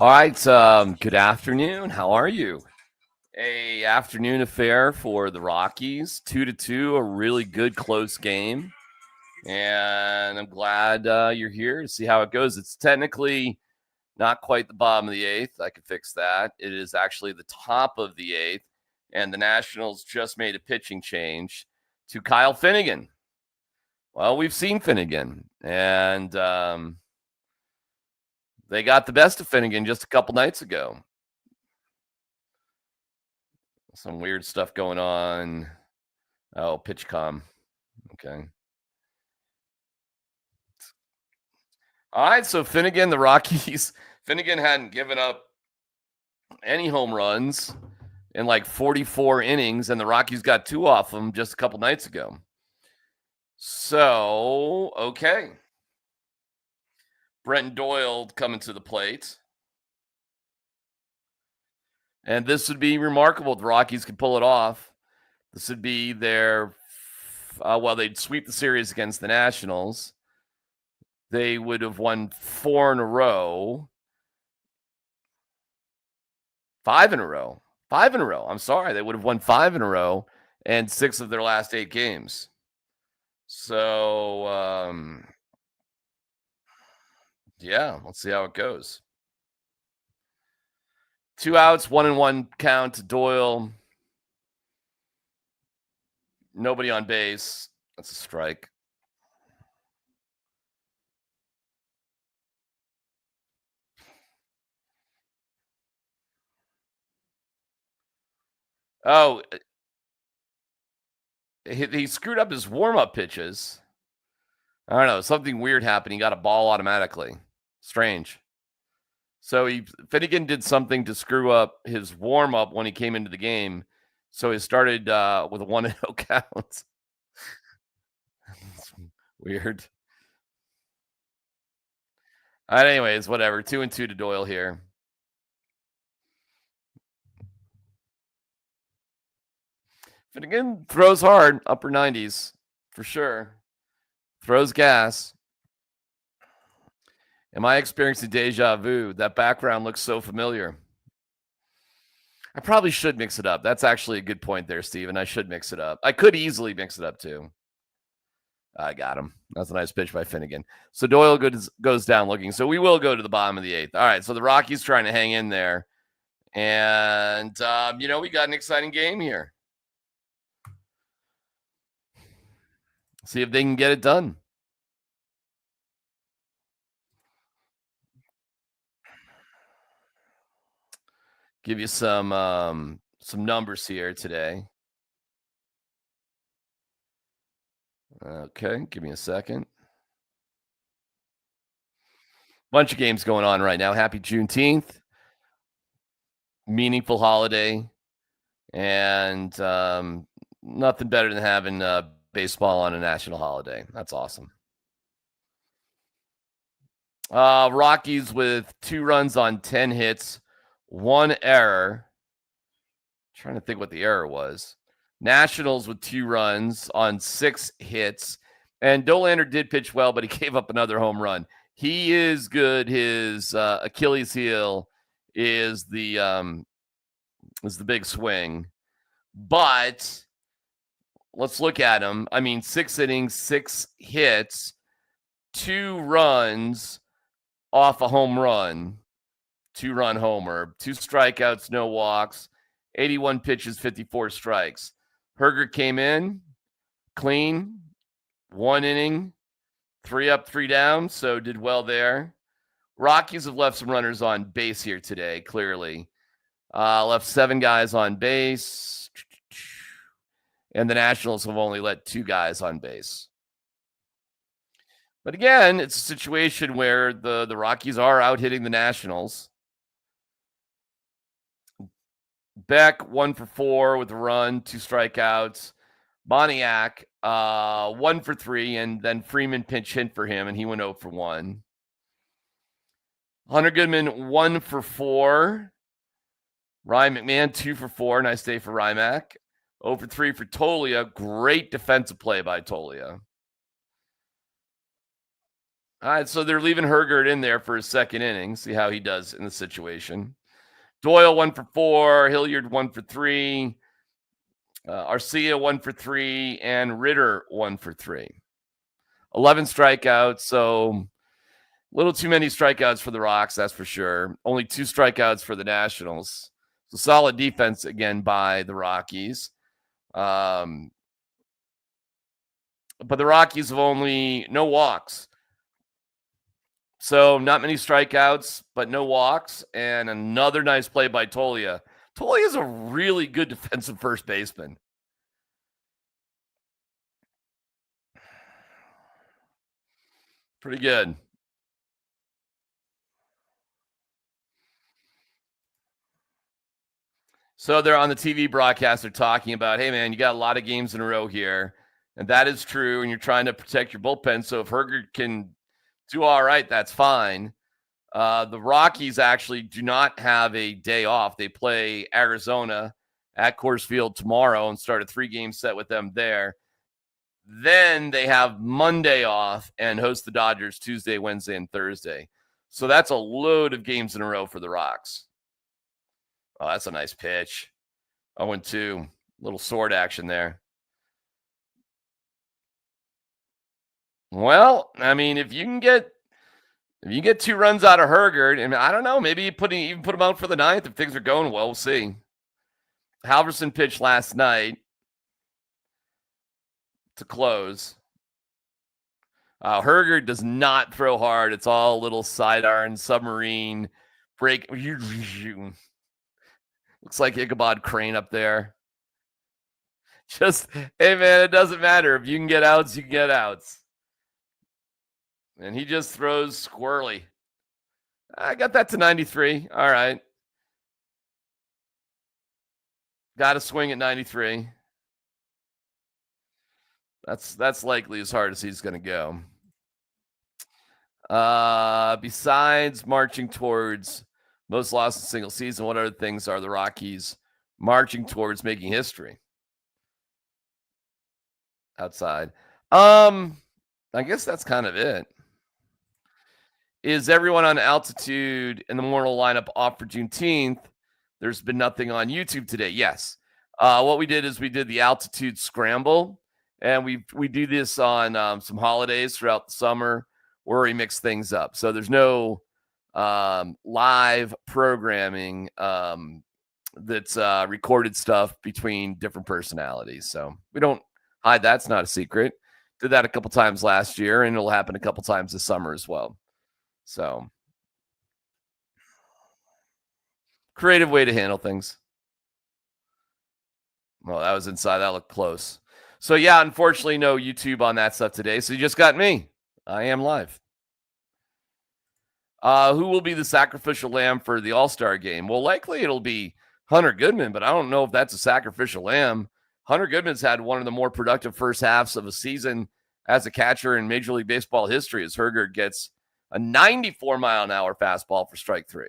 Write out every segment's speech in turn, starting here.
All right. Good afternoon. How are you? A afternoon affair for the Rockies, 2-2, a really good close game, and I'm glad you're here to see how it goes. It's technically not quite the bottom of the eighth. I could fix that. It is actually the top of the eighth, and the Nationals just made a pitching change to Kyle Finnegan. Well, we've seen Finnegan, and they got the best of Finnegan just a couple nights ago. Some weird stuff going on. Oh, PitchCom. Okay. All right. So Finnegan, the Rockies, Finnegan hadn't given up any home runs in like 44 innings, and the Rockies got two off him just a couple nights ago. So, okay. Brenton Doyle coming to the plate. And this would be remarkable if the Rockies could pull it off. This would be their, they'd sweep the series against the Nationals. They would have won 4 in a row. 5 in a row. 5 in a row. I'm sorry. They would have won 5 in a row and 6 of their last 8 games. So, yeah, let's see how it goes. 2 outs, 1-1 count to Doyle. Nobody on base. That's a strike. Oh, he screwed up his warm-up pitches. I don't know. Something weird happened. He got a ball automatically. Strange. So Finnegan did something to screw up his warm-up when he came into the game. So he started with a 1-0 count. Weird. All right, anyways, whatever. 2-2 to Doyle here. Finnegan throws hard, upper 90s, for sure. Throws gas. Am I experiencing deja vu? That background looks so familiar. I probably should mix it up. That's actually a good point there, Steven. I should mix it up. I could easily mix it up, too. I got him. That's a nice pitch by Finnegan. So Doyle goes down looking. So we will go to the bottom of the eighth. All right, so the Rockies trying to hang in there. And, we got an exciting game here. See if they can get it done. Give you some numbers here today. Okay, give me a second. Bunch of games going on right now. Happy Juneteenth. Meaningful holiday. And nothing better than having baseball on a national holiday. That's awesome. Rockies with 2 runs on 10 hits, 1 error. Trying to think what the error was. Nationals with 2 runs on 6 hits. And Dollander did pitch well, but he gave up another home run. He is good. His Achilles heel is the big swing. But let's look at him. I mean, 6 innings, 6 hits, 2 runs off a home run, 2-run homer, 2 strikeouts, no walks, 81 pitches, 54 strikes. Herger came in clean, 1 inning, 3 up, 3 down, so did well there. Rockies have left some runners on base here today, clearly. Left 7 guys on base, and the Nationals have only let 2 guys on base. But again, it's a situation where the Rockies are out hitting the Nationals. Beck 1 for 4 with a run, 2 strikeouts. Moniak 1 for 3, and then Freeman pinch hit for him, and he went 0 for 1. Hunter Goodman 1 for 4. Ryan McMahon 2 for 4. Nice day for Rymac. 0 for 3 for Tolia. Great defensive play by Tolia. All right, so they're leaving Hergert in there for his second inning. See how he does in the situation. Doyle 1 for 4, Hilliard 1 for 3, Arcia 1 for 3, and Ritter 1 for 3. 11 strikeouts, so a little too many strikeouts for the Rocks, that's for sure. Only 2 strikeouts for the Nationals. So solid defense again by the Rockies. But the Rockies have only no walks. So not many strikeouts, but no walks, and another nice play by Tolia. Tolia is a really good defensive first baseman. Pretty good. So they're on the TV broadcast. They're talking about, hey, man, you got a lot of games in a row here. And that is true. And you're trying to protect your bullpen. So if Hergert can do all right, that's fine. The Rockies actually do not have a day off. They play Arizona at Coors Field tomorrow and start a 3-game set with them there. Then they have Monday off and host the Dodgers Tuesday, Wednesday, and Thursday. So that's a load of games in a row for the Rocks. Oh, that's a nice pitch. 0-2. Little sword action there. Well, I mean, if you get 2 runs out of Hergert, and I don't know, maybe you even put him out for the 9th if things are going well. We'll see. Halverson pitched last night to close. Hergert does not throw hard. It's all little sidearm, submarine, break. Looks like Ichabod Crane up there. Just, hey, man, it doesn't matter. If you can get outs, you can get outs. And he just throws squirrely. I got that to 93. All right. Got to swing at 93. That's likely as hard as he's going to go. Besides marching towards most lost in single season, what other things are the Rockies marching towards making history outside? I guess that's kind of it. Is everyone on altitude in the mortal lineup off for Juneteenth? There's been nothing on YouTube today. Yes. What we did is we did the altitude scramble, and we do this on some holidays throughout the summer where we mix things up. So there's no live programming that's recorded stuff between different personalities. So we don't hide that. It's not a secret. Did that a couple times last year, and it'll happen a couple times this summer as well. So creative way to handle things. Well, that was inside. That looked close. So yeah, unfortunately, no YouTube on that stuff today. So you just got me. I am live. Who will be the sacrificial lamb for the All-Star game? Well, likely it'll be Hunter Goodman, but I don't know if that's a sacrificial lamb. Hunter Goodman's had one of the more productive first halves of a season as a catcher in Major League Baseball history as Hergert gets a 94-mile-an-hour fastball for strike 3.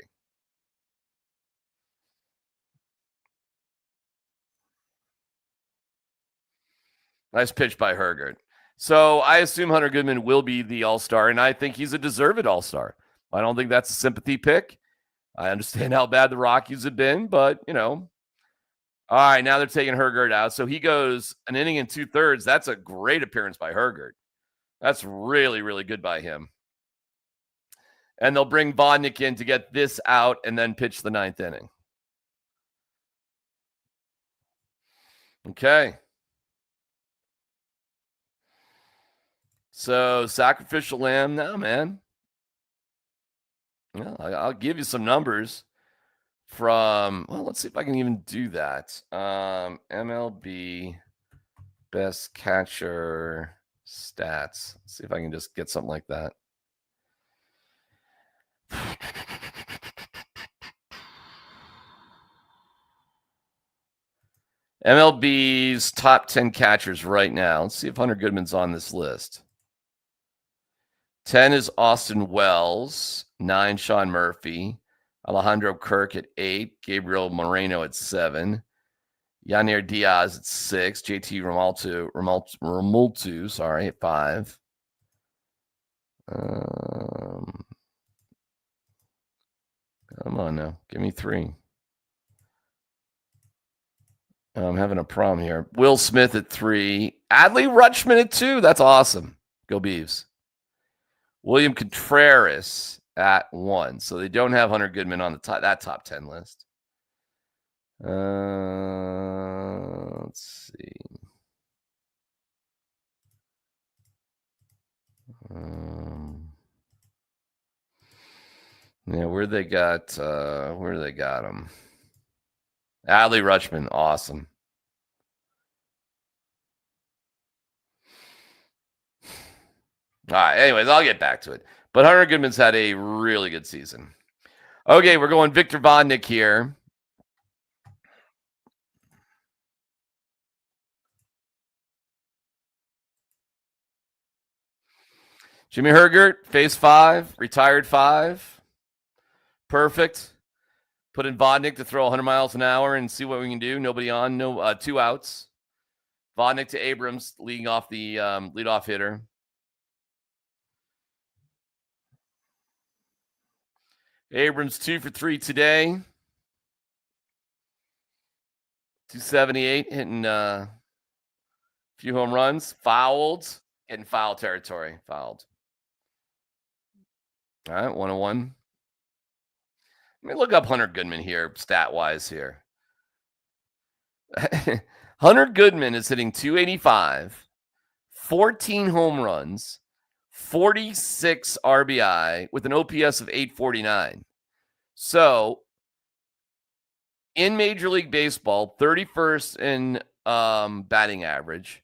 Nice pitch by Hergert. So I assume Hunter Goodman will be the All-Star, and I think he's a deserved All-Star. I don't think that's a sympathy pick. I understand how bad the Rockies have been, but, all right, now they're taking Hergert out. So he goes an inning and 2/3. That's a great appearance by Hergert. That's really, really good by him. And they'll bring Vodnik in to get this out and then pitch the 9th inning. Okay. So sacrificial lamb, no, man. Well, I'll give you some numbers from, well, let's see if I can even do that. MLB best catcher stats. Let's see if I can just get something like that. MLB's top 10 catchers right now. Let's see if Hunter Goodman's on this list. 10 is Austin Wells. 9, Sean Murphy. Alejandro Kirk at 8. Gabriel Moreno at 7. Yanir Diaz at 6. JT Remultu, at 5. Come on now. Give me 3. I'm having a problem here. Will Smith at 3. Adley Rutschman at 2. That's awesome. Go Beavs. William Contreras at 1. So they don't have Hunter Goodman on the top 10 list. Let's see. Yeah, where do they got him? Adley Rutschman, awesome. All right, anyways, I'll get back to it. But Hunter Goodman's had a really good season. Okay, we're going Victor Vodnik here. Jimmy Hergert, phase 5, retired 5. Perfect. Put in Vodnik to throw 100 miles an hour and see what we can do. Nobody on, 2 outs. Vodnik to Abrams, leading off the leadoff hitter. Abrams 2 for 3 today. 278, hitting a few home runs. Fouled. In foul territory. Fouled. All right, 101. Let me look up Hunter Goodman here, stat-wise here. Hunter Goodman is hitting 285, 14 home runs, 46 RBI with an OPS of 849. So, in Major League Baseball, 31st in batting average,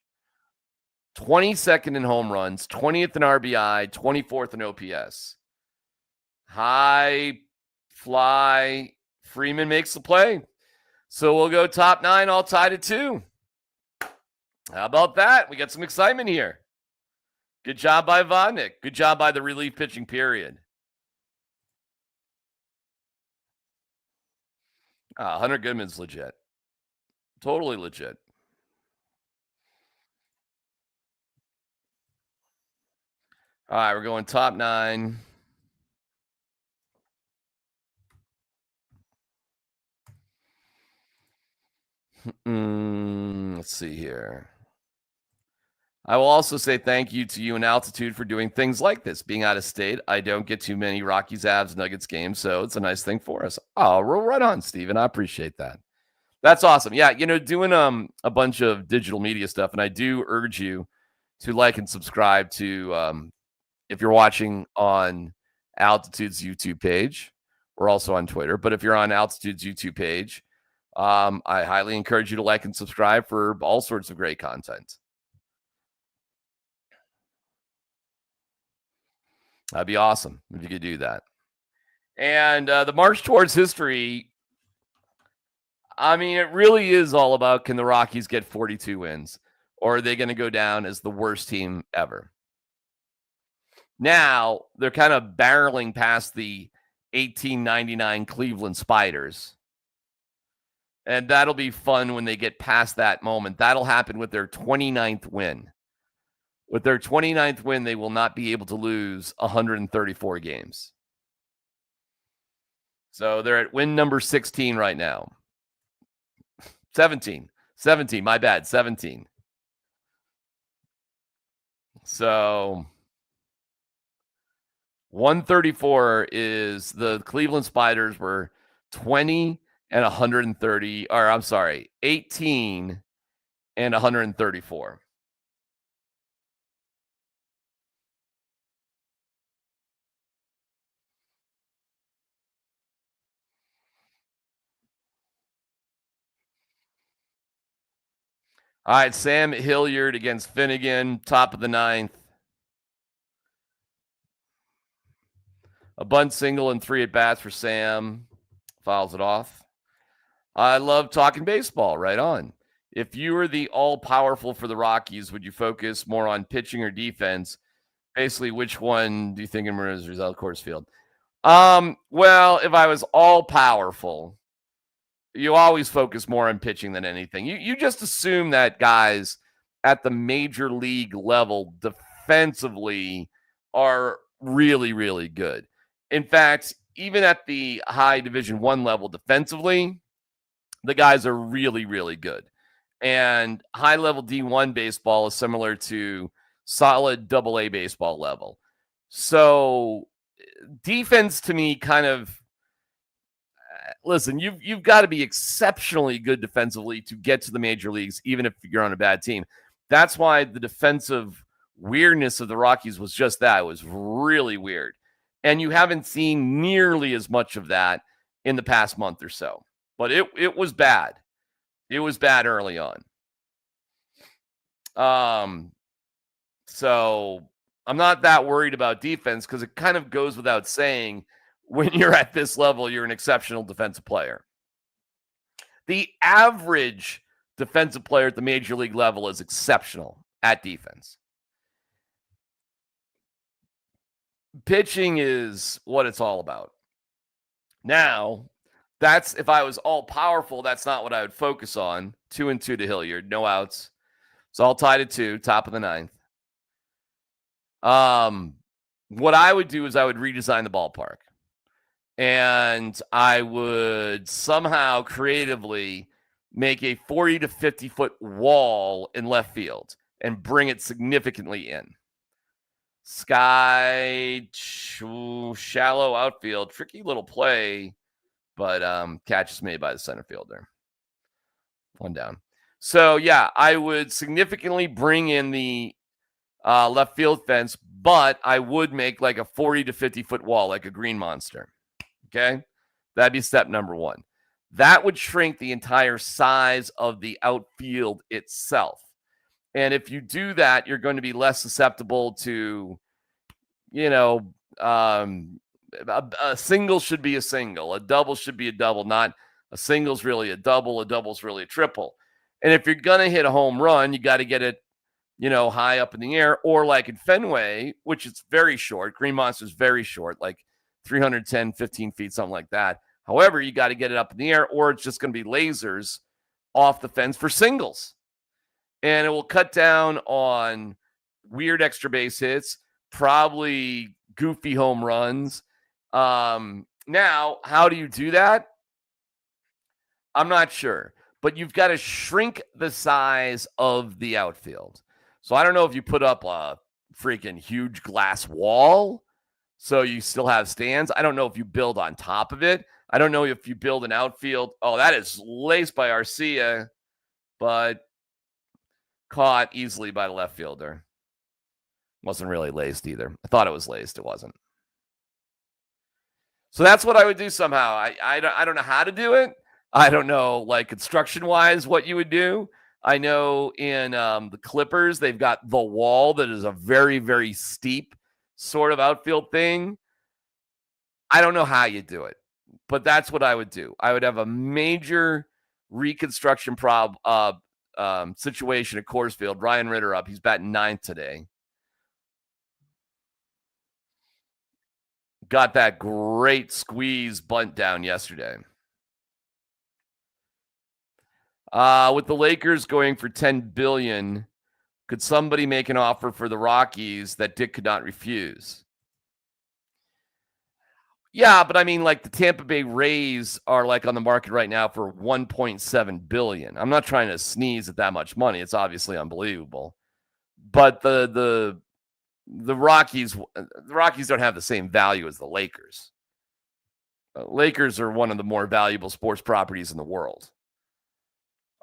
22nd in home runs, 20th in RBI, 24th in OPS. High fly. Freeman makes the play. So we'll go top 9, all tied at 2. How about that? We got some excitement here. Good job by Vodnik. Good job by the relief pitching period. Hunter Goodman's legit. Totally legit. All right, we're going top 9. Let's see here. I will also say thank you to you and Altitude for doing things like this. Being out of state, I don't get too many Rockies, Avs, Nuggets games, so it's a nice thing for us. Oh, roll right on, Steven. I appreciate that. That's awesome. Yeah, doing a bunch of digital media stuff, and I do urge you to like and subscribe to if you're watching on Altitude's YouTube page. We're also on Twitter, but if you're on Altitude's YouTube page, I highly encourage you to like and subscribe for all sorts of great content. That'd be awesome if you could do that. And the march towards history, I mean, it really is all about, can the Rockies get 42 wins, or are they going to go down as the worst team ever? Now, they're kind of barreling past the 1899 Cleveland Spiders. And that'll be fun when they get past that moment. That'll happen with their 29th win. With their 29th win, they will not be able to lose 134 games. So they're at win number 16 right now. 17, my bad, 17. So 134 is the Cleveland Spiders were 20 and 130, or I'm sorry, 18 and 134. All right, Sam Hilliard against Finnegan, top of the 9th. A bunt single and 3 at-bats for Sam. Fouls it off. I love talking baseball. Right on. If you were the all-powerful for the Rockies, would you focus more on pitching or defense? Basically, which one do you think emerges result Coors Field? Well, if I was all-powerful, you always focus more on pitching than anything. You just assume that guys at the major league level defensively are really, really good. In fact, even at the high Division I level defensively, the guys are really, really good. And high level D1 baseball is similar to solid AA baseball level. So defense to me kind of listen, you've got to be exceptionally good defensively to get to the major leagues, even if you're on a bad team. That's why the defensive weirdness of the Rockies was just that. It was really weird. And you haven't seen nearly as much of that in the past month or so. But it was bad. It was bad early on. So I'm not that worried about defense because it kind of goes without saying when you're at this level, you're an exceptional defensive player. The average defensive player at the major league level is exceptional at defense. Pitching is what it's all about. Now, that's if I was all powerful, that's not what I would focus on. 2-2 to Hilliard, no outs. It's all tied at 2, top of the 9th. What I would do is I would redesign the ballpark. And I would somehow creatively make a 40 to 50 foot wall in left field and bring it significantly in. Sky, shallow outfield, tricky little play, but catch is made by the center fielder. 1 down. So, yeah, I would significantly bring in the left field fence, but I would make like a 40 to 50 foot wall, like a green monster. Okay, that'd be step number 1. That would shrink the entire size of the outfield itself. And if you do that, you're going to be less susceptible to, a single should be a single, a double should be a double, not a single's really a double's really a triple. And if you're going to hit a home run, you got to get it, high up in the air, or like in Fenway, which is very short. Green Monster's very short, like 310, 15 feet, something like that. However, you got to get it up in the air, or it's just going to be lasers off the fence for singles. And it will cut down on weird extra base hits, probably goofy home runs. Now, how do you do that? I'm not sure. But you've got to shrink the size of the outfield. So I don't know if you put up a freaking huge glass wall so you still have stands. I don't know if you build on top of it. I don't know if you build an outfield. Oh, that is laced by Arcia, but caught easily by the left fielder. Wasn't really laced either. I thought it was laced. It wasn't. So that's what I would do somehow. I don't know how to do it. I don't know, like construction-wise, what you would do. I know in the Clippers, they've got the wall that is a very, very steep sort of outfield thing. I don't know how you do it, but that's what I would do. I would have a major reconstruction situation at Coors Field. Ryan Ritter up. He's batting 9th today. Got that great squeeze bunt down yesterday. With the Lakers going for $10 billion, could somebody make an offer for the Rockies that Dick could not refuse? Yeah, but I mean, like the Tampa Bay Rays are like on the market right now for $1.7 billion. I'm not trying to sneeze at that much money. It's obviously unbelievable. But the Rockies don't have the same value as the Lakers. Lakers are one of the more valuable sports properties in the world.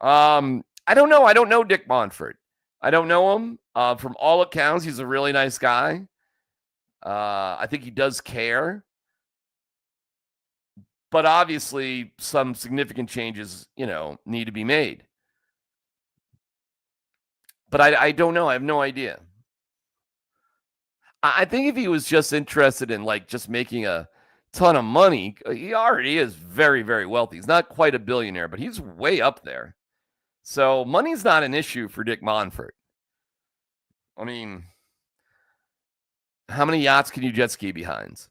I don't know. I don't know Dick Monfort. I don't know him. From all accounts, he's a really nice guy. I think he does care. But obviously, some significant changes, need to be made. But I don't know. I have no idea. I think if he was just interested in like just making a ton of money, he already is very, very wealthy. He's not quite a billionaire, but he's way up there. So money's not an issue for Dick Monfort. I mean, how many yachts can you jet ski behind?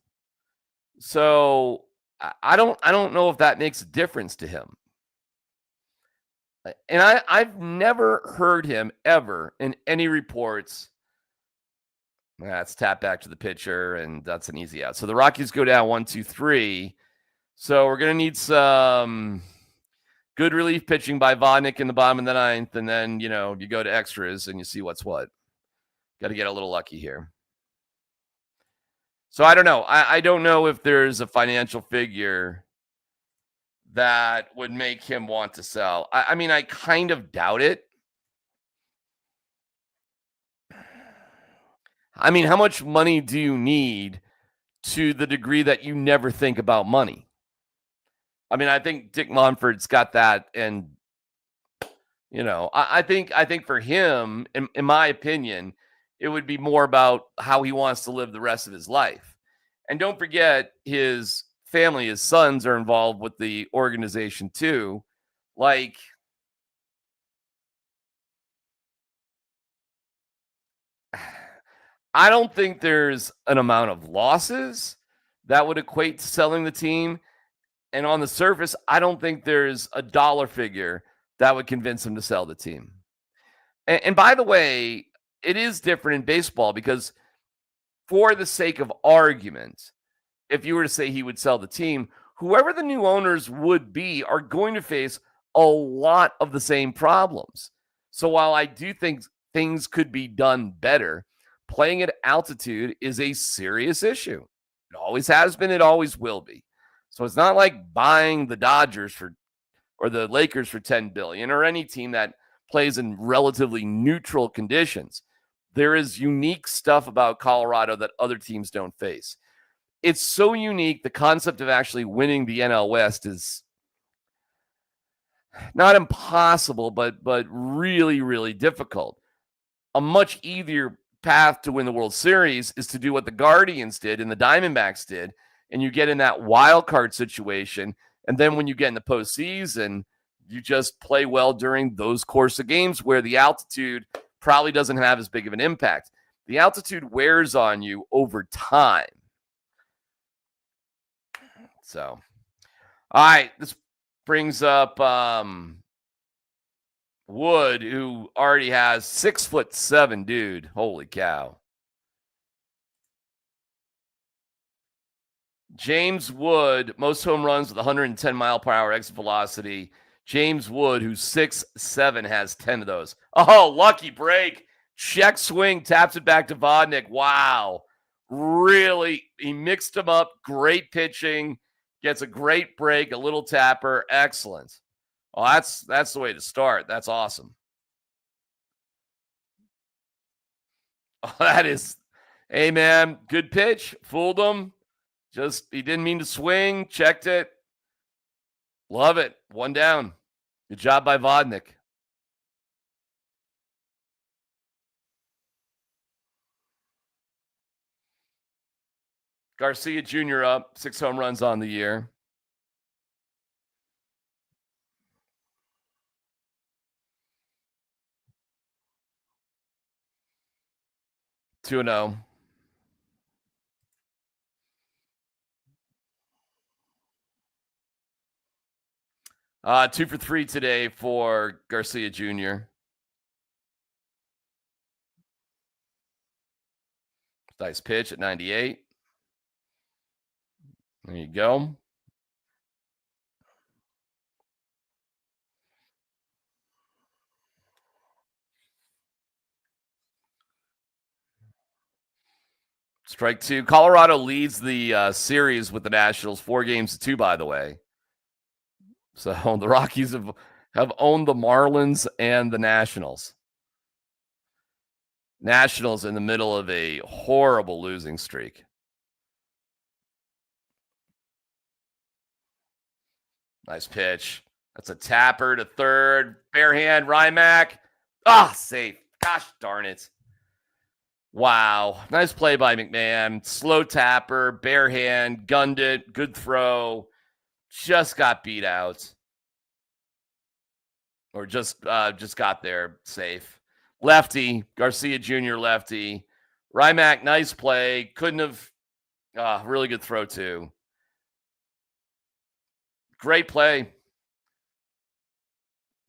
So I don't know if that makes a difference to him. And I've never heard him ever in any reports That's tap back to the pitcher, and that's an easy out. So the Rockies go down 1-2-3. So we're going to need some good relief pitching by Vodnik in the bottom of the ninth, and then, you go to extras and you see what's what. Got to get a little lucky here. So I don't know. I don't know if there's a financial figure that would make him want to sell. I mean, I kind of doubt it. I mean, how much money do you need to the degree that you never think about money? I mean, I think Dick Monford's got that, and I think for him, in my opinion, it would be more about how he wants to live the rest of his life. And don't forget, his family, his sons are involved with the organization too. Like, I don't think there's an amount of losses that would equate to selling the team. And on the surface, I don't think there's a dollar figure that would convince him to sell the team. And by the way, it is different in baseball because, for the sake of argument, if you were to say he would sell the team, whoever the new owners would be are going to face a lot of the same problems. So while I do think things could be done better, playing at altitude is a serious issue. It always has been, it always will be. So it's not like buying the Dodgers or the Lakers for $10 billion, or any team that plays in relatively neutral conditions. There is unique stuff about Colorado that other teams don't face. It's so unique. The concept of actually winning the NL West is not impossible, but really, really difficult. A much easier path to win the World Series is to do what the Guardians did and the Diamondbacks did, and you get in that wild card situation. And then when you get in the postseason, you just play well during those course of games where the altitude probably doesn't have as big of an impact. The altitude wears on you over time. So, all right, this brings up Wood, who already has 6'7", dude. Holy cow. James Wood, most home runs with 110 mile per hour exit velocity. James Wood, who's 6'7", has 10 of those. Oh, lucky break. Check swing, taps it back to Vodnik. Wow. Really, he mixed them up. Great pitching. Gets a great break, a little tapper. Excellent. Oh, that's the way to start. That's awesome. Oh, that is, hey, man, good pitch. Fooled him. Just, he didn't mean to swing. Checked it. Love it. One down. Good job by Vodnik. Garcia Jr. up, 6 home runs on the year. Two and 0. Two for 3 today for Garcia Jr. Nice pitch at 98. There you go. Strike two. Colorado leads the series with the Nationals 4-2, by the way. So the Rockies have owned the Marlins and the Nationals. Nationals in the middle of a horrible losing streak. Nice pitch. That's a tapper to third. Bare hand, Rymack. Safe. Gosh darn it. Wow. Nice play by McMahon. Slow tapper, bare hand, gunned it. Good throw. Just got beat out. Or just got there safe. Lefty. Garcia Jr. lefty. Rymack, nice play. Couldn't have. Really good throw, too. Great play.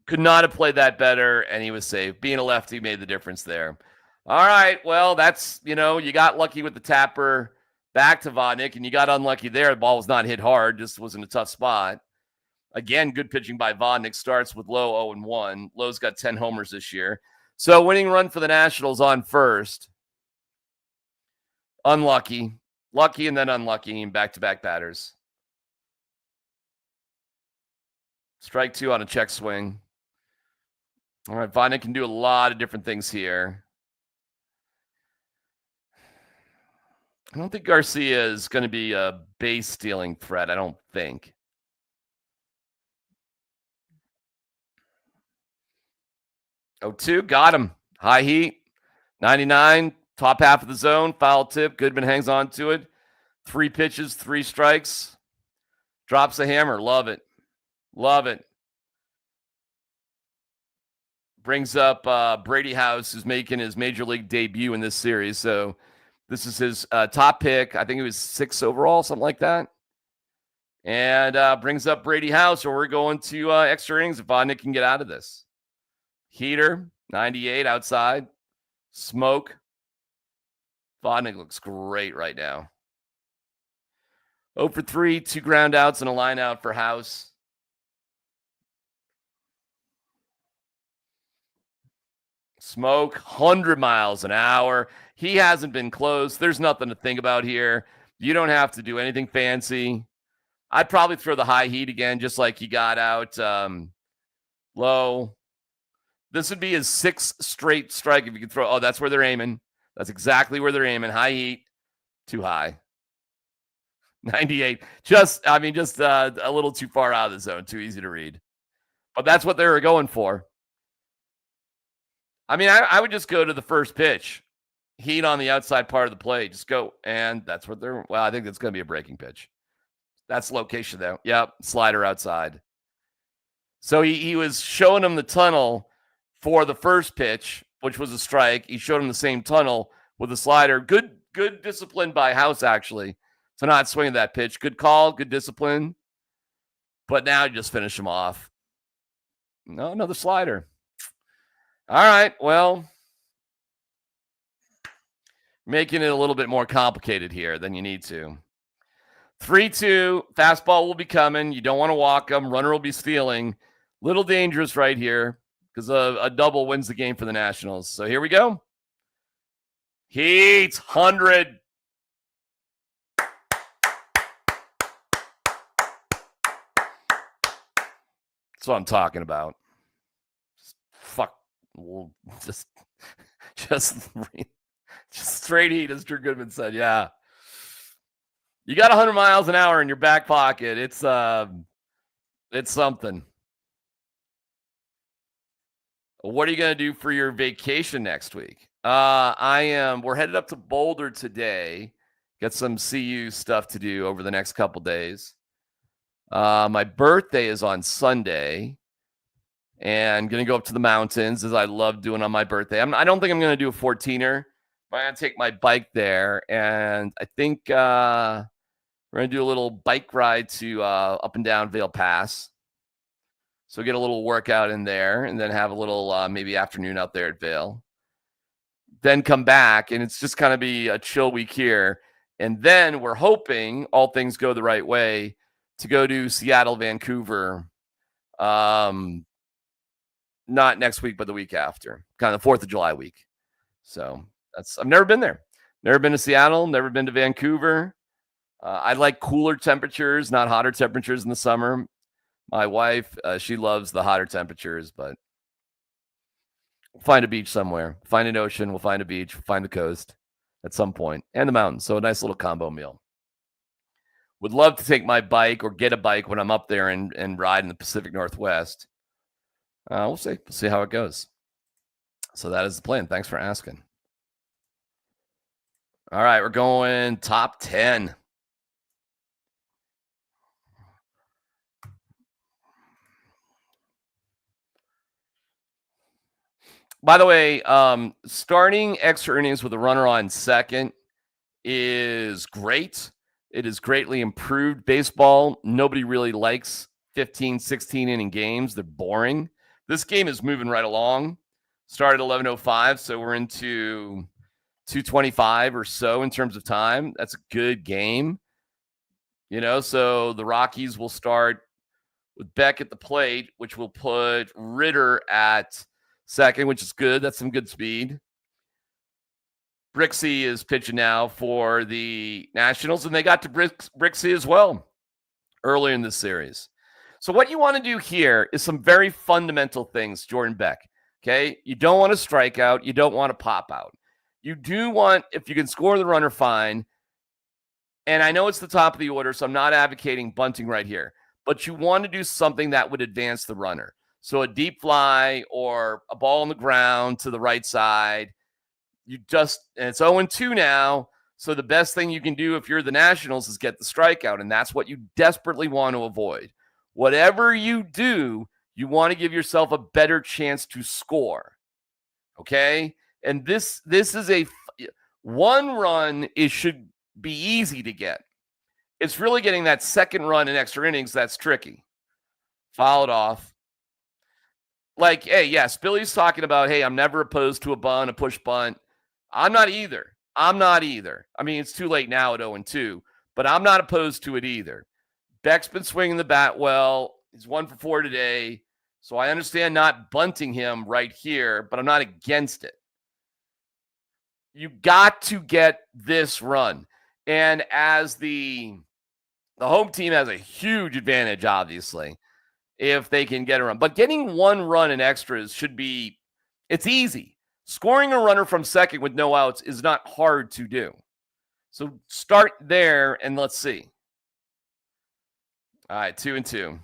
Could not have played that better, and he was safe. Being a lefty made the difference there. All right. Well, that's, you got lucky with the tapper back to Vodnik, and you got unlucky there. The ball was not hit hard, just was in a tough spot. Again, good pitching by Vodnik. Starts with Lowe 0-1. Lowe's got 10 homers this year. So winning run for the Nationals on first. Unlucky. Lucky and then unlucky in back-to-back batters. Strike 2 on a check swing. All right, Vodnik can do a lot of different things here. I don't think Garcia is going to be a base stealing threat. I don't think. Oh, 2, got him. High heat, 99, top half of the zone, foul tip. Goodman hangs on to it. 3 pitches, 3 strikes. Drops a hammer. Love it. Love it. Brings up Brady House, who's making his major league debut in this series. So this is his top pick. I think it was 6 overall, something like that. And brings up Brady House, or we're going to extra innings if Vodnik can get out of this. Heater, 98 outside. Smoke. Vodnik looks great right now. 0 for 3, 2 ground outs and a line out for House. Smoke, 100 miles an hour. He hasn't been close. There's nothing to think about here. You don't have to do anything fancy. I'd probably throw the high heat again, just like he got out Low. This would be his 6th straight strike if you could throw. Oh, that's where they're aiming. That's exactly where they're aiming. High heat, too high. 98. Just a little too far out of the zone. Too easy to read. But that's what they were going for. I mean, I would just go to the first pitch. Heat on the outside part of the plate. Just go. And that's what they're. Well, I think that's going to be a breaking pitch. That's the location, though. Yep. Slider outside. So he was showing him the tunnel for the first pitch, which was a strike. He showed him the same tunnel with a slider. Good discipline by House, actually, to not swing that pitch. Good call, good discipline. But now you just finish him off. No, another slider. All right, well, making it a little bit more complicated here than you need to. 3-2, fastball will be coming. You don't want to walk him. Runner will be stealing. Little dangerous right here because a double wins the game for the Nationals. So here we go. Heat, 100. That's what I'm talking about. Just straight heat, as Drew Goodman said. Yeah. You got 100 miles an hour in your back pocket. It's something. What are you going to do for your vacation next week? We're headed up to Boulder today. Got some CU stuff to do over the next couple days. My birthday is on Sunday. And going to go up to the mountains, as I love doing on my birthday. I don't think I'm going to do a 14er. I'm going to take my bike there. And I think we're going to do a little bike ride to up and down Vail Pass. So get a little workout in there and then have a little maybe afternoon out there at Vail. Then come back, and it's just kind of be a chill week here. And then we're hoping, all things go the right way, to go to Seattle, Vancouver. Not next week, but the week after, kind of the 4th of July week. So I've never been there. Never been to Seattle, never been to Vancouver. I like cooler temperatures, not hotter temperatures in the summer. My wife, she loves the hotter temperatures, but we'll find a beach somewhere. Find an ocean, we'll find a beach, we'll find the coast at some point, and the mountains. So a nice little combo meal. Would love to take my bike or get a bike when I'm up there and ride in the Pacific Northwest. We'll see. We'll see how it goes. So that is the plan. Thanks for asking. All right, we're going top 10. By the way, starting extra innings with a runner on second is great. It is greatly improved baseball. Nobody really likes 15, 16 inning games. They're boring. This game is moving right along. Started 11:05, so we're into 2:25 or so in terms of time. That's a good game. So the Rockies will start with Beck at the plate, which will put Ritter at second, which is good. That's some good speed. Brixey is pitching now for the Nationals, and they got to Brixey as well earlier in this series. So what you want to do here is some very fundamental things, Jordan Beck. Okay? You don't want to strike out. You don't want to pop out. You do want, if you can score the runner, fine. And I know it's the top of the order, so I'm not advocating bunting right here. But you want to do something that would advance the runner. So a deep fly or a ball on the ground to the right side. And it's 0-2 now. So the best thing you can do if you're the Nationals is get the strikeout. And that's what you desperately want to avoid. Whatever you do, you want to give yourself a better chance to score. Okay? And this is a one run. It should be easy to get. It's really getting that second run in extra innings that's tricky. Fouled off. Like, hey, yes, Billy's talking about, hey, I'm never opposed to a bunt, a push bunt. I'm not either. I mean, it's too late now at 0-2, but I'm not opposed to it either. Beck's been swinging the bat well. He's 1 for 4 today. So I understand not bunting him right here, but I'm not against it. You got to get this run. And as the home team has a huge advantage, obviously, if they can get a run. But getting one run in extras it's easy. Scoring a runner from second with no outs is not hard to do. So start there and let's see. All right, 2-2.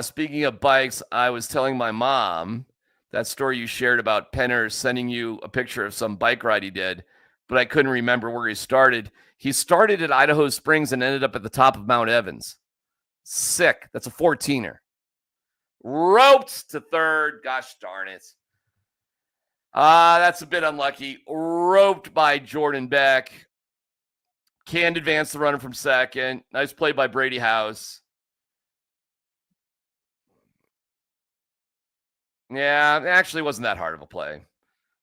Speaking of bikes, I was telling my mom that story you shared about Penner sending you a picture of some bike ride he did, but I couldn't remember where he started. He started at Idaho Springs and ended up at the top of Mount Evans. Sick. That's a 14er. Roped to third. Gosh darn it. That's a bit unlucky. Roped by Jordan Beck. Can't advance the runner from second. Nice play by Brady House. Yeah, it actually wasn't that hard of a play.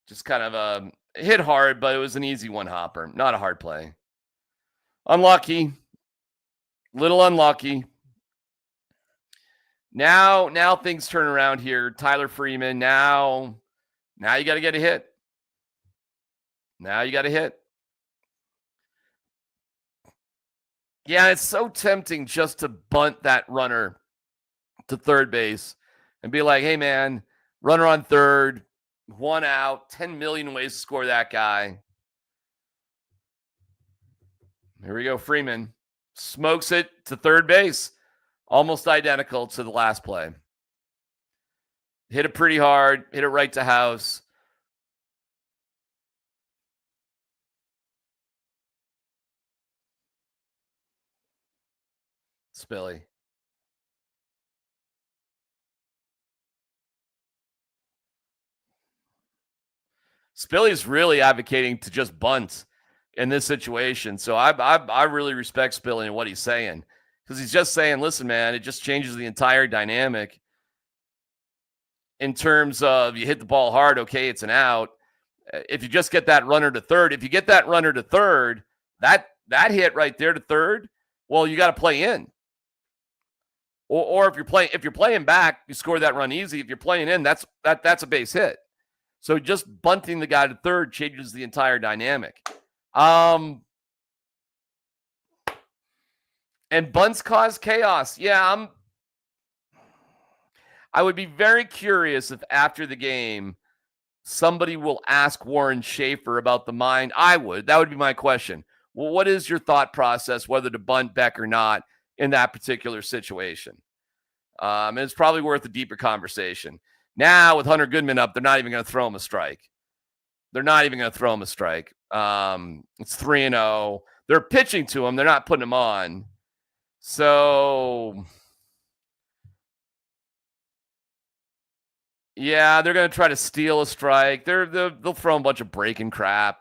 Just kind of hit hard, but it was an easy one hopper. Not a hard play. Unlucky. Little unlucky. Now things turn around here. Tyler Freeman. Now you got to get a hit. Yeah, it's so tempting just to bunt that runner to third base and be like, hey, man, runner on third, 1 out, 10 million ways to score that guy. Here we go. Freeman smokes it to third base. Almost identical to the last play. Hit it pretty hard. Hit it right to House. Spilly. Spilly's really advocating to just bunt in this situation. So I really respect Spilly and what he's saying. Because he's just saying, listen, man, it just changes the entire dynamic in terms of you hit the ball hard, okay, it's an out. If you just get that runner to third, that hit right there to third, well, you got to play in. Or if you're playing back, you score that run easy. If you're playing in, that's a base hit. So just bunting the guy to third changes the entire dynamic. And bunts cause chaos. Yeah, I would be very curious if after the game somebody will ask Warren Schaefer about the mind. I would. That would be my question. Well, what is your thought process whether to bunt Beck or not in that particular situation? And it's probably worth a deeper conversation. Now, with Hunter Goodman up, they're not even going to throw him a strike. It's 3-0. They're pitching to him. They're not putting him on. So, yeah, they're going to try to steal a strike. They'll throw a bunch of breaking crap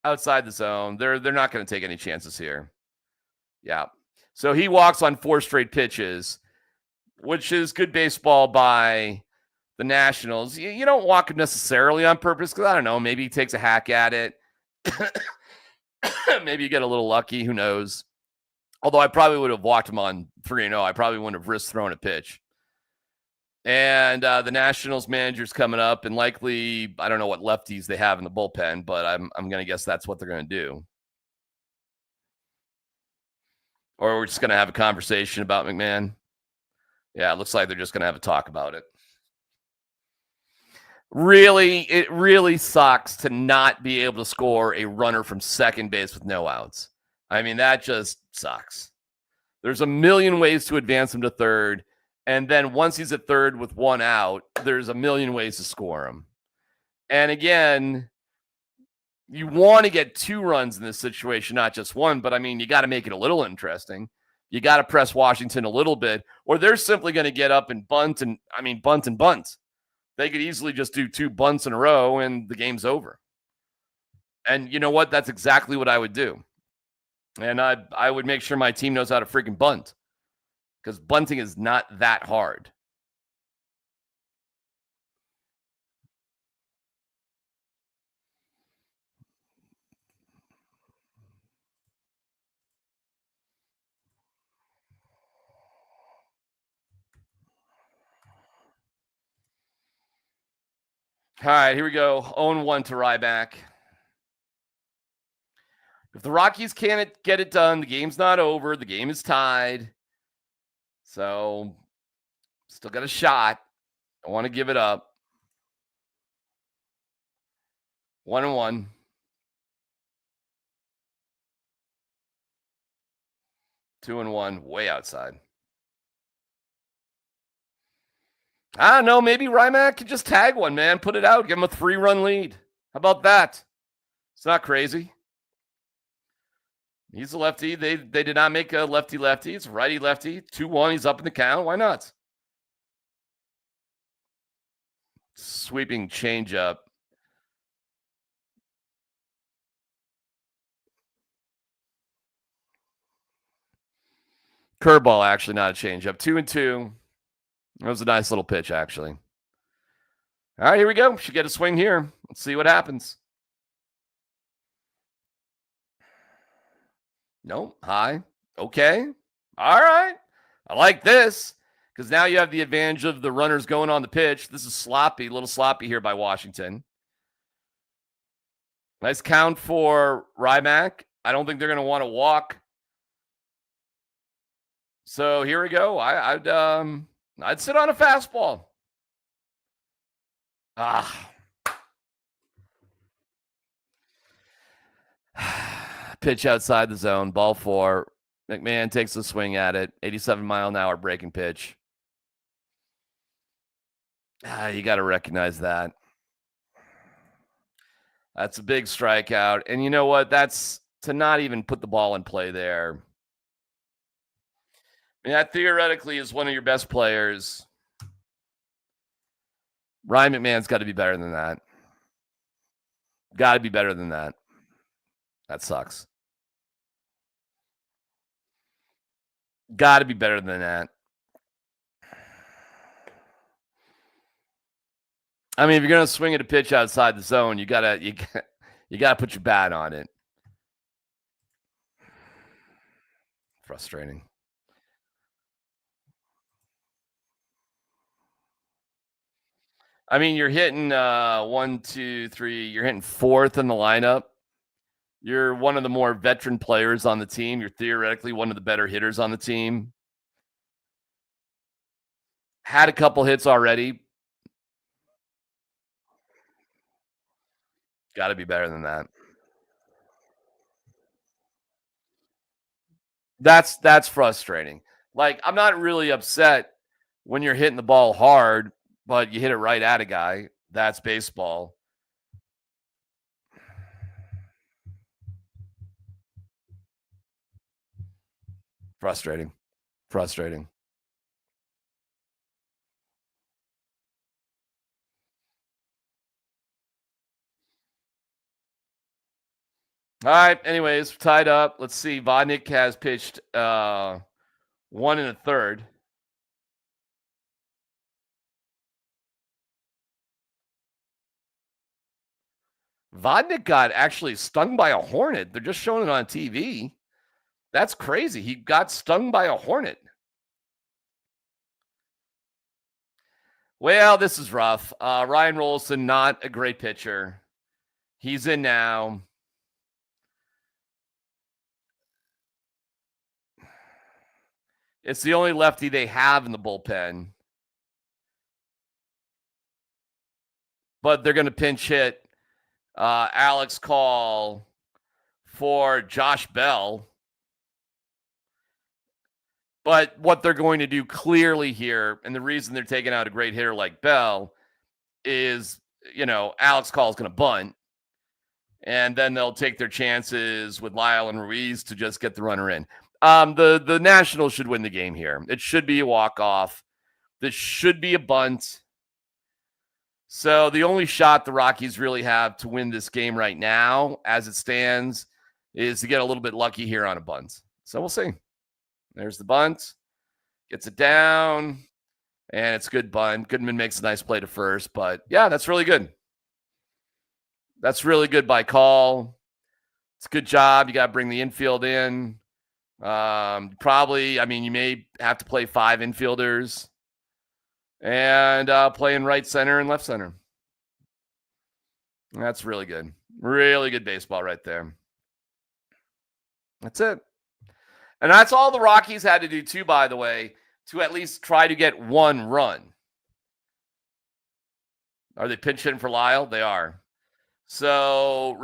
outside the zone. They're not going to take any chances here. Yeah. So he walks on 4 straight pitches, which is good baseball by the Nationals. You don't walk him necessarily on purpose because I don't know. Maybe he takes a hack at it. Maybe you get a little lucky. Who knows? Although I probably would have walked him on 3-0. I probably wouldn't have risked throwing a pitch. And the Nationals manager's coming up, and likely, I don't know what lefties they have in the bullpen, but I'm going to guess that's what they're going to do. Or we're just going to have a conversation about McMahon. Yeah, it looks like they're just going to have a talk about it. Really, it really sucks to not be able to score a runner from second base with no outs. I mean, that just sucks. There's a million ways to advance him to third. And then once he's at third with one out, there's a million ways to score him. And again, you want to get 2 runs in this situation, not just one. But, I mean, you got to make it a little interesting. You got to press Washington a little bit, or they're simply going to get up and bunt and bunt. They could easily just do 2 bunts in a row, and the game's over. And you know what? That's exactly what I would do. And I would make sure my team knows how to freaking bunt. Because bunting is not that hard. All right, here we go. 0-1 to Ryback. If the Rockies can't get it done, the game's not over. The game is tied. So, still got a shot. I want to give it up. 1-1. 2-1, way outside. I don't know. Maybe Rymack could just tag one, man. Put it out. Give him a 3-run lead. How about that? It's not crazy. He's a lefty. They did not make a lefty-lefty. It's righty-lefty. 2-1. He's up in the count. Why not? Sweeping changeup. Curveball, actually, not a changeup. 2-2. That was a nice little pitch, actually. All right, here we go. Should get a swing here. Let's see what happens. Nope. High. Okay. All right. I like this because now you have the advantage of the runners going on the pitch. This is sloppy, a little sloppy here by Washington. Nice count for Ryback. I don't think they're going to want to walk. So here we go. I'd sit on a fastball. Pitch outside the zone. Ball 4. McMahon takes a swing at it. 87-mile-an-hour breaking pitch. You got to recognize that. That's a big strikeout. And you know what? That's to not even put the ball in play there. I mean, that theoretically is one of your best players. Ryan McMahon's got to be better than that. Got to be better than that. That sucks. Got to be better than that. I mean, if you're going to swing at a pitch outside the zone, you gotta put your bat on it. Frustrating. I mean, you're hitting 1, 2, 3. You're hitting 4th in the lineup. You're one of the more veteran players on the team. You're theoretically one of the better hitters on the team. Had a couple hits already. Got to be better than that. That's frustrating. Like, I'm not really upset when you're hitting the ball hard, but you hit it right at a guy. That's baseball. Frustrating. All right. Anyways, tied up. Let's see. Vodnik has pitched 1 1/3. Vodnik got actually stung by a hornet. They're just showing it on TV. That's crazy. He got stung by a hornet. Well, this is rough. Ryan Rolson, not a great pitcher. He's in now. It's the only lefty they have in the bullpen. But they're going to pinch hit Alex Call for Josh Bell. But what they're going to do clearly here, and the reason they're taking out a great hitter like Bell, is, Alex Call is going to bunt. And then they'll take their chances with Lyle and Ruiz to just get the runner in. The Nationals should win the game here. It should be a walk-off. This should be a bunt. So the only shot the Rockies really have to win this game right now, as it stands, is to get a little bit lucky here on a bunt. So we'll see. There's the bunt. Gets it down. And it's a good bunt. Goodman makes a nice play to first. But, yeah, that's really good. That's really good by Call. It's a good job. You got to bring the infield in. Probably, you may have to play 5 infielders and play in right center and left center. That's really good. Really good baseball right there. That's it. And that's all the Rockies had to do, too, by the way, to at least try to get 1 run. Are they pinch hitting for Lyle? They are. So,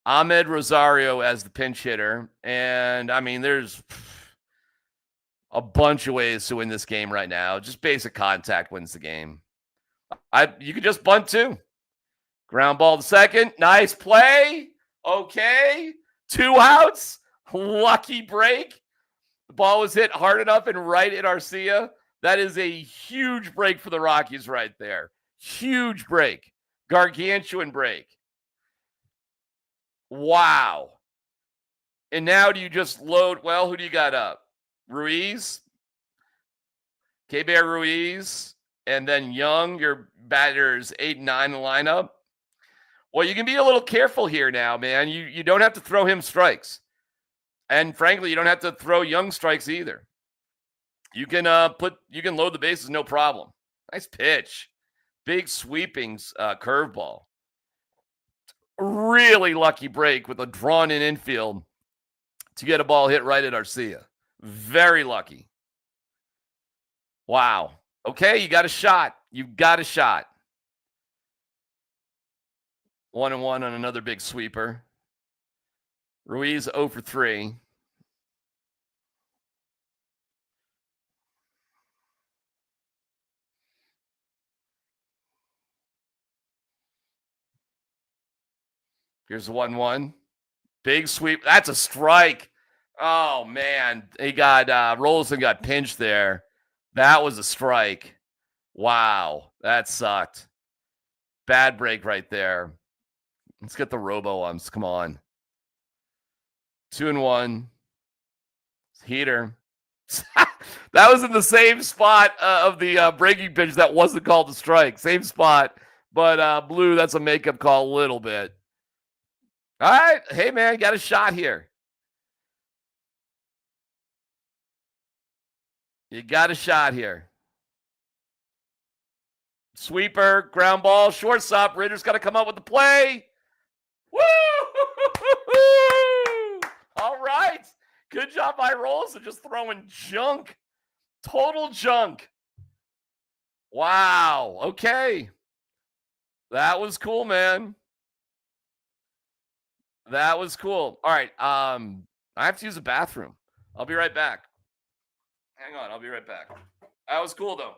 Ahmed Rosario as the pinch hitter. And, there's a bunch of ways to win this game right now. Just basic contact wins the game. You could just bunt, too. Ground ball to second. Nice play. Okay. 2 outs. Lucky break. The ball was hit hard enough and right at Arcia. That is a huge break for the Rockies right there. Huge break. Gargantuan break. Wow. And now do you just load? Well, who do you got up? Ruiz? K-Bear Ruiz. And then Young, your batters 8 and 9 in the lineup. Well, you can be a little careful here now, man. You don't have to throw him strikes. And frankly, you don't have to throw Young strikes either. You can load the bases, no problem. Nice pitch. Big sweeping curveball. Really lucky break with a drawn-in infield to get a ball hit right at Arcia. Very lucky. Wow. Okay, you got a shot. You got a shot. 1-1 on another big sweeper. Ruiz 0 for 3. Here's the 1-1. Big sweep. That's a strike. Oh, man. He got Rolson got pinched there. That was a strike. Wow. That sucked. Bad break right there. Let's get the robo-umps. Come on. 2-1. Heater. That was in the same spot of the breaking pitch that wasn't called a strike. Same spot. But Blue, that's a makeup call a little bit. All right. Hey, man, got a shot here. You got a shot here. Sweeper, ground ball, shortstop. Ritter's got to come up with the play. Woo! All right. Good job by Rolson, just throwing junk. Total junk. Wow. Okay. That was cool, man. That was cool. All right. I have to use the bathroom. I'll be right back. Hang on. I'll be right back. That was cool, though.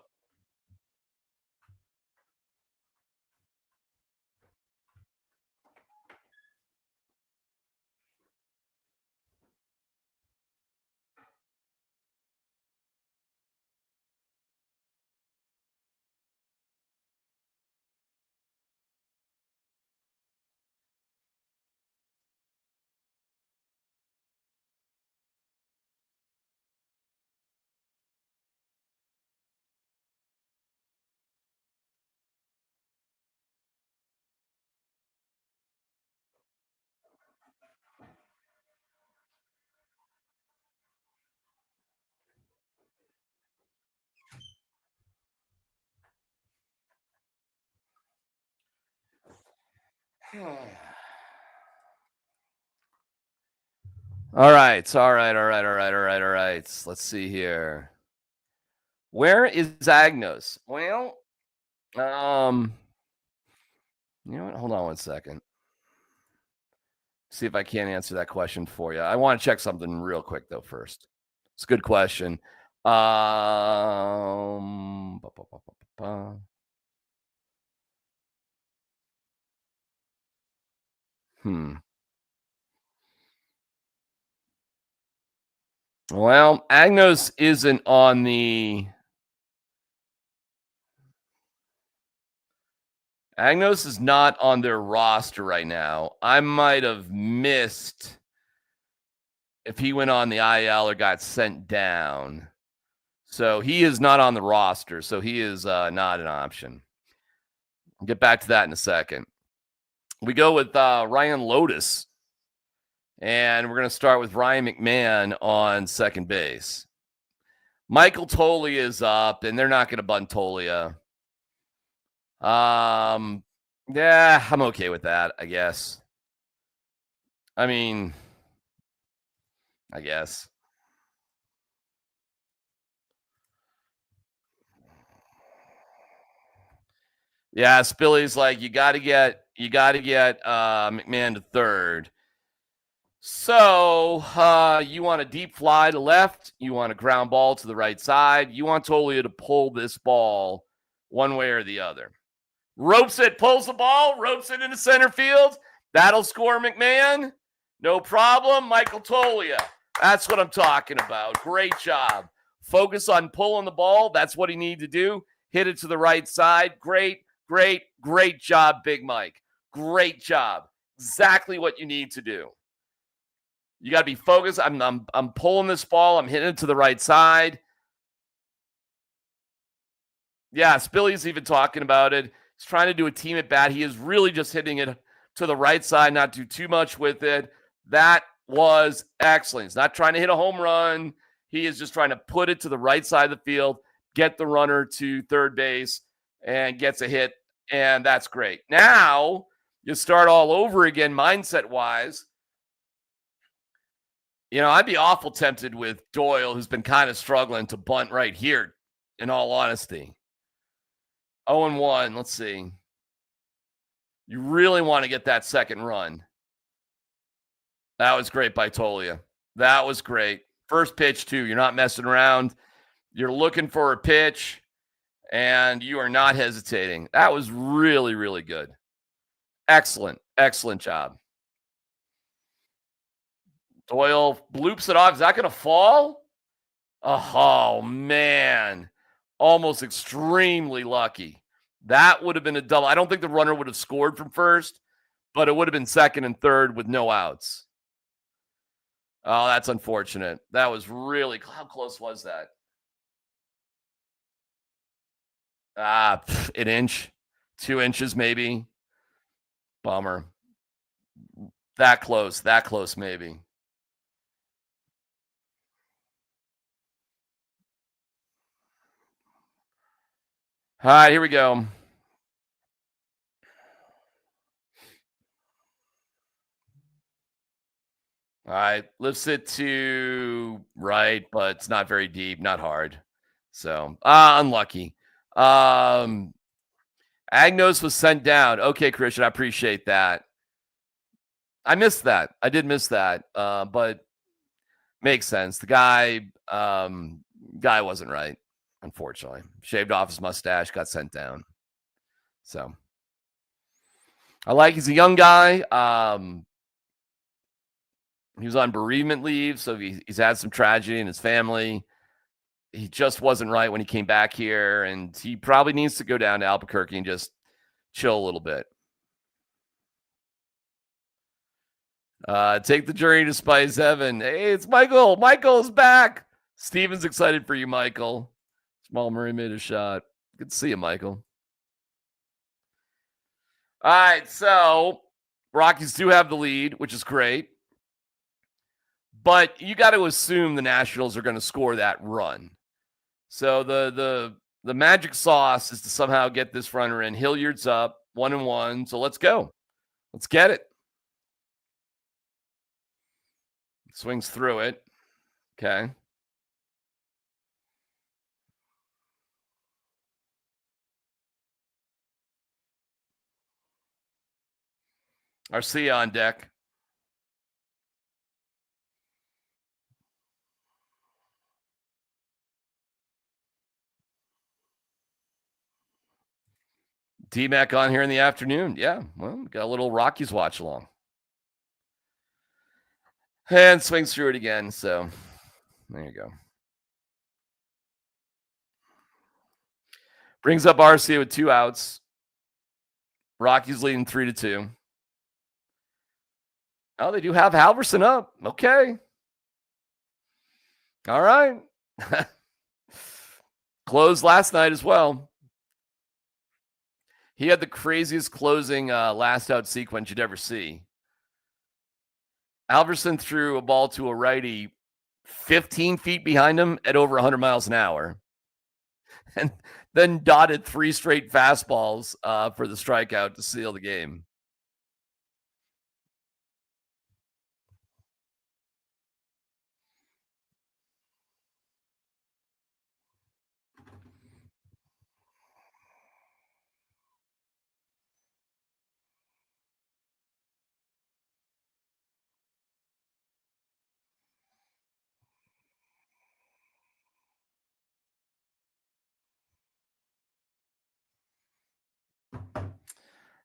All right. All right. All right. All right. All right. All right. Let's see here. Where is Agnos? Well, um, you know what? Hold on one second. See if I can't answer that question for you. I want to check something real quick though first. It's a good question. Ba, ba, ba, ba, ba. Hmm. Well, Agnos isn't on the Agnos is not on their roster right now. I might have missed if he went on the IL or got sent down. So he is not on the roster. So he is not an option. I'll get back to that in a second. We go with Ryan Lotus, and we're going to start with Ryan McMahon on second base. Michael Tolia is up, and they're not going to bunt Tolia. Yeah, I'm okay with that, I guess. I mean, I guess. Yeah, Spilly's like, you got to get McMahon to third. So you want a deep fly to left, you want a ground ball to the right side, you want Tolia to pull this ball one way or the other. Ropes it, pulls the ball, ropes it into center field. That'll score McMahon. No problem. Michael Tolia. That's what I'm talking about. Great job. Focus on pulling the ball. That's what he needed to do. Hit it to the right side. Great, great, great job, Big Mike. Great job. Exactly what you need to do. You got to be focused. I'm pulling this ball. I'm hitting it to the right side. Yeah, Spilly's even talking about it. He's trying to do a team at bat. He is really just hitting it to the right side, not do too much with it. That was excellent. He's not trying to hit a home run. He is just trying to put it to the right side of the field, get the runner to third base, and gets a hit. And that's great. Now you start all over again, mindset-wise. You know, I'd be awful tempted with Doyle, who's been kind of struggling to bunt right here, in all honesty. 0-1. Let's see. You really want to get that second run. That was great by Tolia. That was great. First pitch, too. You're not messing around. You're looking for a pitch, and you are not hesitating. That was really, really good. Excellent. Excellent job. Doyle bloops it off. Is that going to fall? Oh, man. Almost extremely lucky. That would have been a double. I don't think the runner would have scored from first, but it would have been second and third with no outs. Oh, that's unfortunate. That was really, how close was that? An inch, 2 inches maybe. Bummer. That close maybe. All right, here we go. All right, lifts it to right, but it's not very deep, not hard. So, unlucky. Agnos was sent down. Okay, Christian, I appreciate that. I missed that. I did miss that, but makes sense. The guy wasn't right, unfortunately. Shaved off his mustache, got sent down. So, he's a young guy. He was on bereavement leave, so he's had some tragedy in his family. He just wasn't right when he came back here, and he probably needs to go down to Albuquerque and just chill a little bit. Take the journey to Spice Heaven. Hey, it's Michael. Michael's back. Steven's excited for you, Michael. Small Murray made a shot. Good to see you, Michael. All right, so Rockies do have the lead, which is great. But you got to assume the Nationals are going to score that run. So the magic sauce is to somehow get this runner in. Hilliard's up 1-1. So let's go. Let's get it. Swings through it. Okay. Arcia on deck. DMac on here in the afternoon. Yeah, well, we got a little Rockies Watch A Long. And swings through it again. So there you go. Brings up Arcia with 2 outs. Rockies leading 3-2. Oh, they do have Halverson up. Okay. All right. Closed last night as well. He had the craziest closing last out sequence you'd ever see. Halverson threw a ball to a righty 15 feet behind him at over 100 miles an hour. And then dotted 3 straight fastballs for the strikeout to seal the game.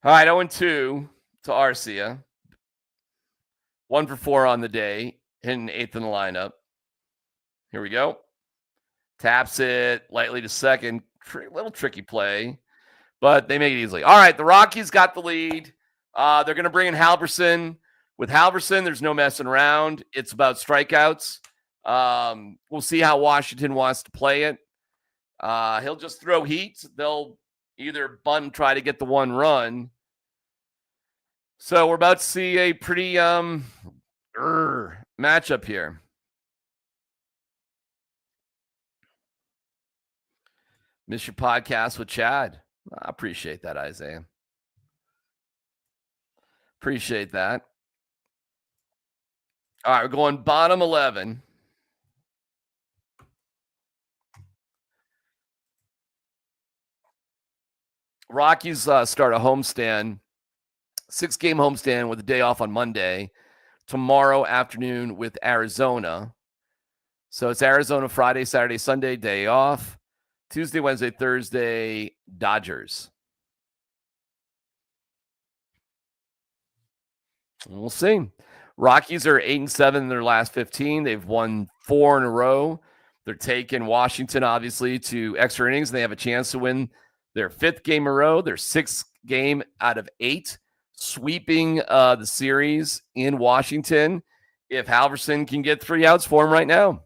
All right, 0-2 to Arcia. 1 for 4 on the day, hitting 8th in the lineup. Here we go. Taps it lightly to second. Little tricky play, but they make it easily. All right, the Rockies got the lead. They're going to bring in Halverson. With Halverson, there's no messing around. It's about strikeouts. We'll see how Washington wants to play it. He'll just throw heat. They'll either bunt and try to get the 1 run. So we're about to see a pretty matchup here. Miss your podcast with Chad. I appreciate that, Isaiah. Appreciate that. All right, we're going bottom 11. Rockies start a homestand, 6-game homestand with a day off on Monday. Tomorrow afternoon with Arizona. So it's Arizona Friday, Saturday, Sunday, day off. Tuesday, Wednesday, Thursday, Dodgers. We'll see. Rockies are 8-7 in their last 15. They've won 4 in a row. They're taking Washington, obviously, to extra innings. And they have a chance to win their 5th game in a row, their 6th game out of 8, sweeping the series in Washington. If Halverson can get 3 outs for him right now,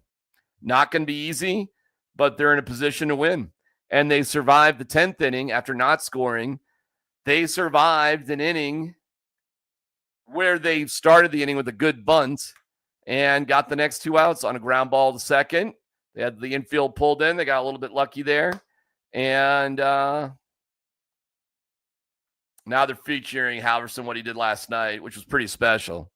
not going to be easy, but they're in a position to win. And they survived the 10th inning after not scoring. They survived an inning where they started the inning with a good bunt and got the next 2 outs on a ground ball to second. They had the infield pulled in. They got a little bit lucky there. And now they're featuring Halverson, what he did last night, which was pretty special.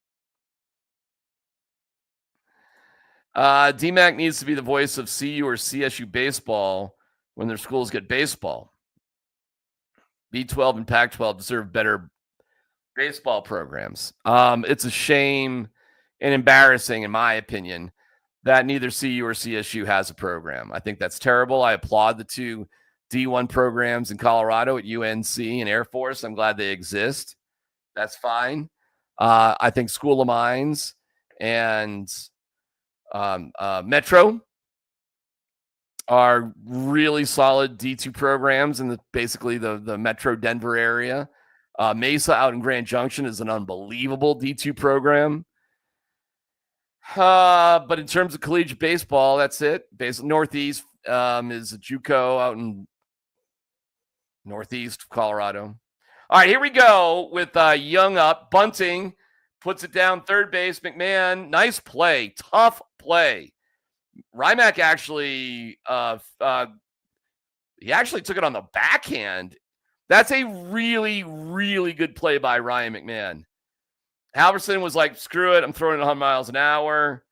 DMac needs to be the voice of CU or CSU baseball when their schools get baseball. B12 and Pac-12 deserve better baseball programs. It's a shame and embarrassing, in my opinion, that neither CU or CSU has a program. I think that's terrible. I applaud the 2 D1 programs in Colorado at UNC and Air Force. I'm glad they exist. That's fine. I think School of Mines and Metro are really solid D2 programs in basically the Metro Denver area. Mesa out in Grand Junction is an unbelievable D2 program. But in terms of collegiate baseball, that's it. Northeast is a JUCO out in Northeast Colorado. All right, here we go with Young up, bunting, puts it down third base. McMahon, nice play, tough play. Rymack actually, he actually took it on the backhand That's a really, really good play by Ryan McMahon. Halverson was like, screw it, I'm throwing it 100 miles an hour.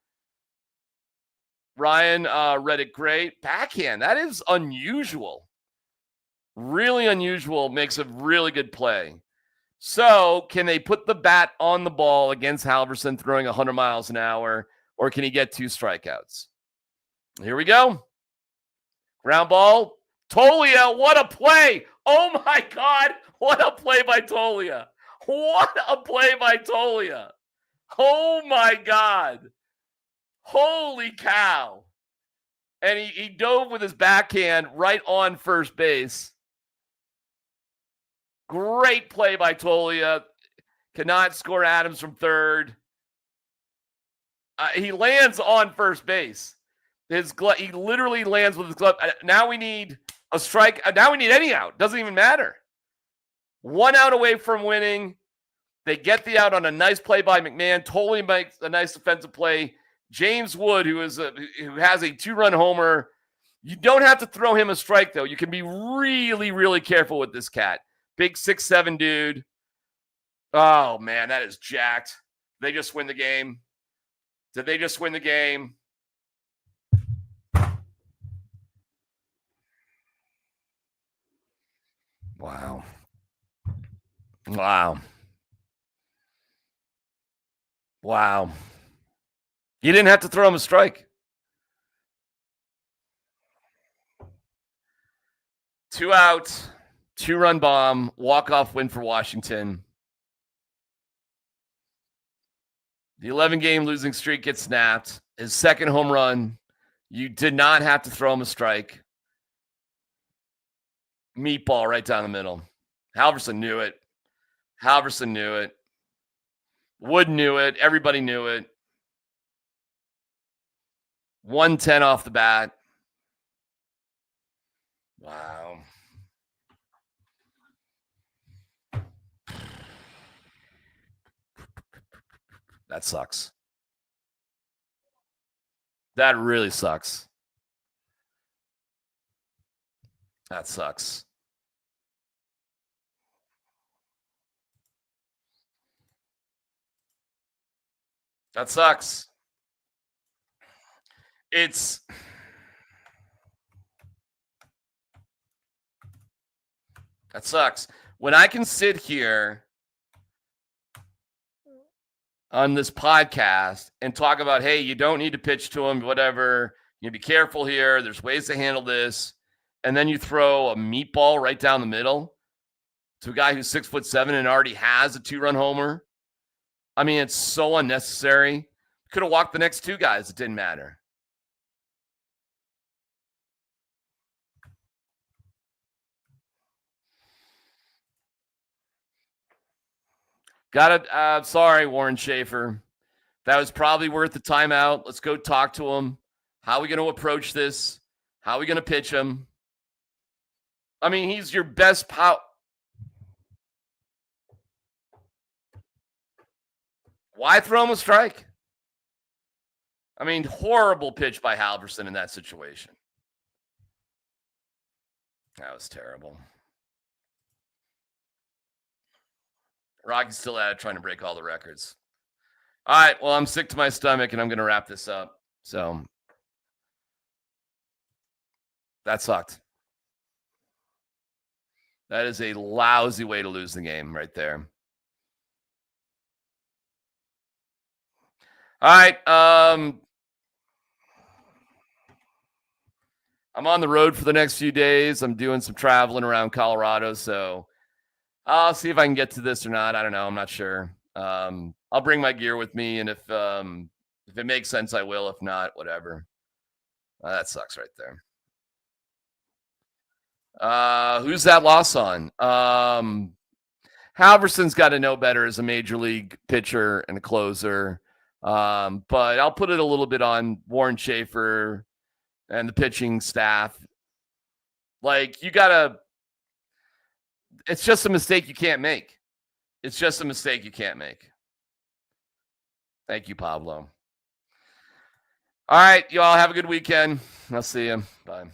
Ryan read it great. Backhand, that is unusual. Really unusual, makes a really good play. So can they put the bat on the ball against Halverson throwing 100 miles an hour, or can he get 2 strikeouts? Here we go. Ground ball. Tolia, what a play. Oh my God. What a play by Tolia. What a play by Tolia. Oh my God. Holy cow. And he dove with his backhand right on first base. Great play by Tolia. Cannot score Adams from third. He lands on first base. He literally lands with his glove. Now we need a strike. Now we need any out. Doesn't even matter. 1 out away from winning. They get the out on a nice play by McMahon. Totally makes a nice defensive play. James Wood, who has a 2-run homer. You don't have to throw him a strike, though. You can be really, really careful with this cat. Big 6'7" dude. Oh, man, that is jacked. They just win the game. Did they just win the game? Wow. Wow. Wow. You didn't have to throw him a strike. 2 outs, 2-run bomb, walk-off win for Washington. The 11-game losing streak gets snapped. His second home run. You did not have to throw him a strike. Meatball right down the middle. Halverson knew it. Wood knew it. Everybody knew it. 110 off the bat. Wow. That sucks. That really sucks. That sucks. That sucks. That sucks. When I can sit here on this podcast and talk about, hey, you don't need to pitch to him, whatever. You be careful here. There's ways to handle this. And then you throw a meatball right down the middle to a guy who's 6'7" and already has a 2-run homer. I mean, it's so unnecessary. Could have walked the next 2 guys. It didn't matter. Got it. Sorry, Warren Schaefer. That was probably worth the timeout. Let's go talk to him. How are we going to approach this? How are we going to pitch him? I mean, he's your best power. Why throw him a strike? I mean, horrible pitch by Halverson in that situation. That was terrible. Rocky's still at it, trying to break all the records. All right, well, I'm sick to my stomach, and I'm going to wrap this up. So that sucked. That is a lousy way to lose the game right there. All right. I'm on the road for the next few days. I'm doing some traveling around Colorado, so I'll see if I can get to this or not. I don't know. I'm not sure. I'll bring my gear with me, and if it makes sense, I will. If not, whatever. That sucks right there. Who's that loss on? Halverson's got to know better as a major league pitcher and a closer. But I'll put it a little bit on Warren Schaefer and the pitching staff. Like, it's just a mistake you can't make. Thank you, Pablo. All right, y'all have a good weekend. I'll see you. Bye.